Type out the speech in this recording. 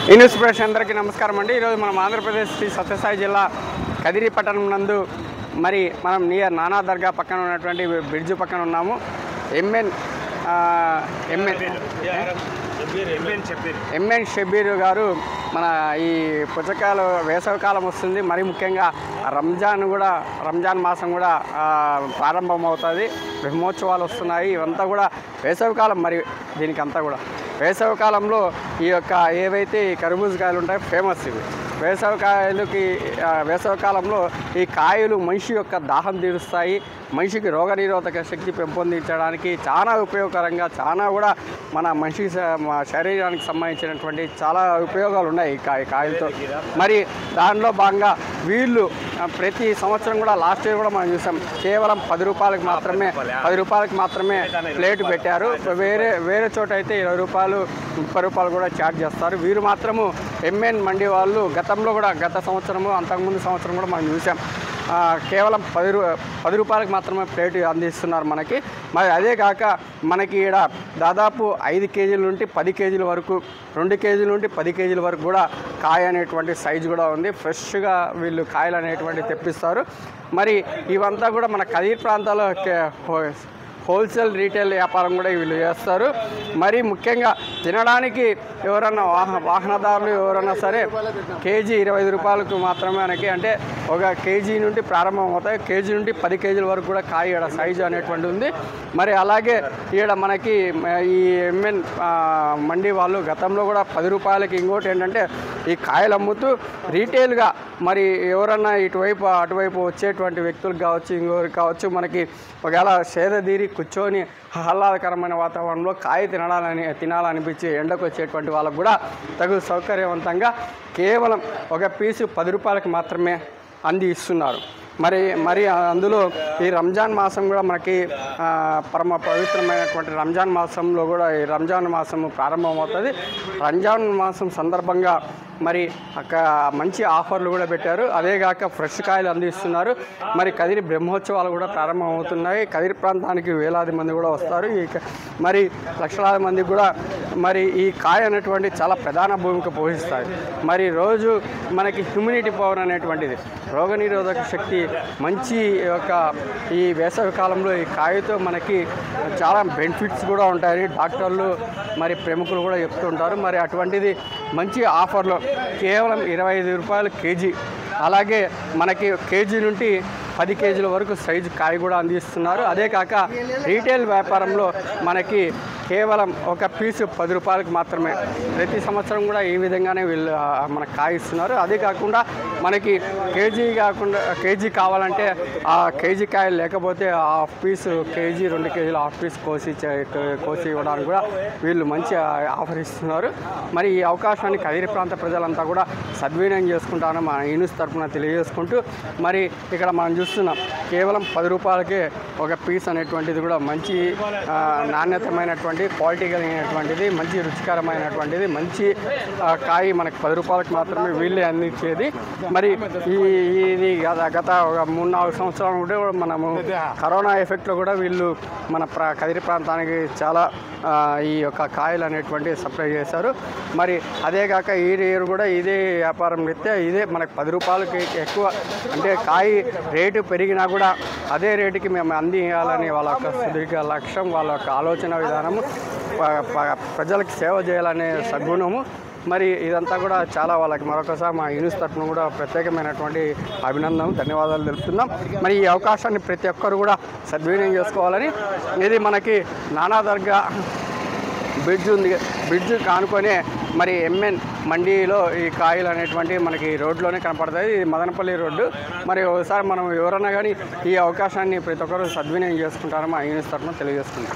ఈ న్యూస్ ప్రేక్షకులందరికీ అందరికీ నమస్కారం అండి. ఈరోజు మనం ఆంధ్రప్రదేశ్ శ్రీ సత్యసాయి జిల్లా కదిరి పట్టణం నందు మరి మనం నియర్ నానా దర్గా పక్కన ఉన్నటువంటి బ్రిడ్జ్ పక్కన ఉన్నాము. ఎంఎన్ షబ్బీర్ గారు మన ఈ పుచ్చకాయలు వేసవికాలం వస్తుంది. మరి ముఖ్యంగా రంజాన్ మాసం కూడా ప్రారంభమవుతుంది. బ్రహ్మోత్సవాలు వస్తున్నాయి. ఇవంతా కూడా వేసవికాలం. మరి దీనికి అంతా కూడా వేసవికాలంలో ఈ యొక్క ఏవైతే ఈ కర్బూజ కాయలు ఉంటాయో ఫేమస్ ఇవి. వేసవికాలంలో ఈ కాయలు మనిషి యొక్క దాహం తీరుస్తాయి. మనిషికి రోగనిరోధక శక్తి పెంపొందించడానికి చాలా ఉపయోగకరంగా, చాలా కూడా మన మనిషి శరీరానికి సంబంధించినటువంటి చాలా ఉపయోగాలు ఉన్నాయి ఈ కాయలతో. మరి దానిలో భాగంగా వీళ్ళు ప్రతి సంవత్సరం కూడా లాస్ట్ ఇయర్ కూడా మనం చూసాం, కేవలం 10 రూపాయలకు మాత్రమే ప్లేట్ పెట్టారు. వేరే చోట అయితే 20 రూపాయలు 30 రూపాయలు కూడా ఛార్జ్ చేస్తారు. వీరు మాత్రము ఎంఎన్ మండి వాళ్ళు గత సంవత్సరము అంతకుముందు సంవత్సరం కూడా మనం చూసాం, కేవలం 10 రూపాయలకు మాత్రమే ప్లేట్ అందిస్తున్నారు మనకి. మరి అదే కాక మనకి ఇక్కడ దాదాపు 5 కేజీల నుండి 10 కేజీల వరకు, 2 కేజీల నుండి 10 కేజీల వరకు కూడా కాయ అనేటువంటి సైజు కూడా ఉంది. ఫ్రెష్గా వీళ్ళు కాయలు అనేటువంటి తెప్పిస్తారు. మరి ఇవంతా కూడా మన కదిరి ప్రాంతాల్లో హోల్సేల్ రీటైల్ వ్యాపారం కూడా వీళ్ళు చేస్తారు. మరి ముఖ్యంగా తినడానికి ఎవరన్నా వాహనదారులు ఎవరన్నా సరే కేజీ 25 రూపాయలకు మాత్రమే మనకి, అంటే ఒక కేజీ నుండి ప్రారంభం అవుతాయి. కేజీ నుండి 10 కేజీల వరకు కూడా కాయ సైజు అనేటువంటి ఉంది. మరి అలాగే ఇక్కడ మనకి ఈ ఎంఎన్ మండి వాళ్ళు గతంలో కూడా 10 రూపాయలకి, ఇంకోటి ఏంటంటే ఈ కాయలు అమ్ముతూ రీటైల్గా మరి ఎవరన్నా ఇటువైపు అటువైపు వచ్చేటువంటి వ్యక్తులకు కావచ్చు, ఇంకొకరికి కావచ్చు, మనకి ఒకవేళ సేదదీరి కూర్చొని ఆహ్లాదకరమైన వాతావరణంలో కాయ తినాలనిపించి ఎండకు వచ్చేటువంటి వాళ్ళకు కూడా తగు సౌకర్యవంతంగా కేవలం ఒక పీసు 10 రూపాయలకి మాత్రమే ఇస్తున్నారు. మరి అందులో ఈ రంజాన్ మాసం కూడా మనకి పరమ పవిత్రమైనటువంటి రంజాన్ మాసంలో కూడా ఈ రంజాన్ మాసం ప్రారంభమవుతుంది. రంజాన్ మాసం సందర్భంగా మరి మంచి ఆఫర్లు కూడా పెట్టారు. అదేగాక ఫ్రెష్ కాయలు అందిస్తున్నారు. మరి కదిరి బ్రహ్మోత్సవాలు కూడా ప్రారంభమవుతున్నాయి. కదిరి ప్రాంతానికి వేలాది మంది కూడా వస్తారు. మరి లక్షలాది మంది కూడా మరి ఈ కాయ అనేటువంటి చాలా ప్రధాన భూమిక పోషిస్తాయి. మరి రోజు మనకి హ్యూమినిటీ పవర్ అనేటువంటిది, రోగనిరోధక శక్తి మంచి యొక్క ఈ వేసవి కాలంలో ఈ కాయతో మనకి చాలా బెనిఫిట్స్ కూడా ఉంటాయని డాక్టర్లు మరి ప్రముఖులు కూడా చెప్తుంటారు. మరి అటువంటిది మంచి ఆఫర్లో కేవలం 25 రూపాయలు కేజీ, అలాగే మనకి కేజీ నుండి 10 కేజీల వరకు సైజు కాయ కూడా అందిస్తున్నారు. అదే కాక రీటైల్ వ్యాపారంలో మనకి కేవలం ఒక పీసు 10 రూపాయలకు మాత్రమే ప్రతి సంవత్సరం కూడా ఈ విధంగానే వీళ్ళు మనకు కాయ ఇస్తున్నారు. అదే కాకుండా మనకి కేజీ కావాలంటే ఆ కేజీ కాయలు లేకపోతే హాఫ్ పీసు కేజీ 2 కేజీలు హాఫ్ పీస్ కోసి ఇవ్వడానికి కూడా వీళ్ళు మంచి ఆఫర్ ఇస్తున్నారు. మరి ఈ అవకాశాన్ని కదిరి ప్రాంత ప్రజలంతా కూడా సద్వినియోగం చేసుకుంటారని మా యూనిస్ తరఫున తెలియజేసుకుంటూ, మరి ఇక్కడ మనం చూస్తున్నాం కేవలం 10 రూపాయలకే ఒక పీస్ అనేటువంటిది కూడా మంచి నాణ్యతమైనటువంటి క్వాలిటీ కలిగినటువంటిది, మంచి రుచికరమైనటువంటిది, మంచి కాయ మనకు 10 రూపాయలకు మాత్రమే వీళ్ళే అందించేది. మరి ఇది గత ఒక 3-4 సంవత్సరాలు కూడా మనము కరోనా ఎఫెక్ట్లో కూడా వీళ్ళు మన కదిరి ప్రాంతానికి చాలా ఈ యొక్క కాయలు అనేటువంటి సప్లై చేశారు. మరి అదే కాక ఈ ఇయర్ కూడా ఇదే వ్యాపారం రీత్యా ఇదే మనకు 10 రూపాయలకి ఎక్కువ, అంటే కాయ రేటు పెరిగినా కూడా అదే రేటుకి మేము అందించాలని వాళ్ళ యొక్క సుదీర్ఘ లక్ష్యం, వాళ్ళ యొక్క ఆలోచన విధానము, ప్రజలకు సేవ చేయాలనే సద్గుణము. మరి ఇదంతా కూడా చాలా వాళ్ళకి మరొకసారి మా యూనిస్ తరఫున కూడా ప్రత్యేకమైనటువంటి అభినందనలు, ధన్యవాదాలు తెలుపుతున్నాం. మరి ఈ అవకాశాన్ని ప్రతి ఒక్కరు కూడా సద్వినియోగం చేసుకోవాలని. ఇది మనకి నానా దర్గా బ్రిడ్జ్ ఉంది. బ్రిడ్జ్ కానుకొనే మరి ఎంఎన్ మండీలో ఈ కాయలు అనేటువంటి మనకి రోడ్లోనే కనపడతాయి. ఇది మదనపల్లి రోడ్డు. మరి ఒకసారి మనం ఎవరన్నా కానీ ఈ అవకాశాన్ని ప్రతి ఒక్కరు సద్వినియోగం చేసుకుంటారని మా యూనిస్ తరఫున తెలియజేస్తున్నాం.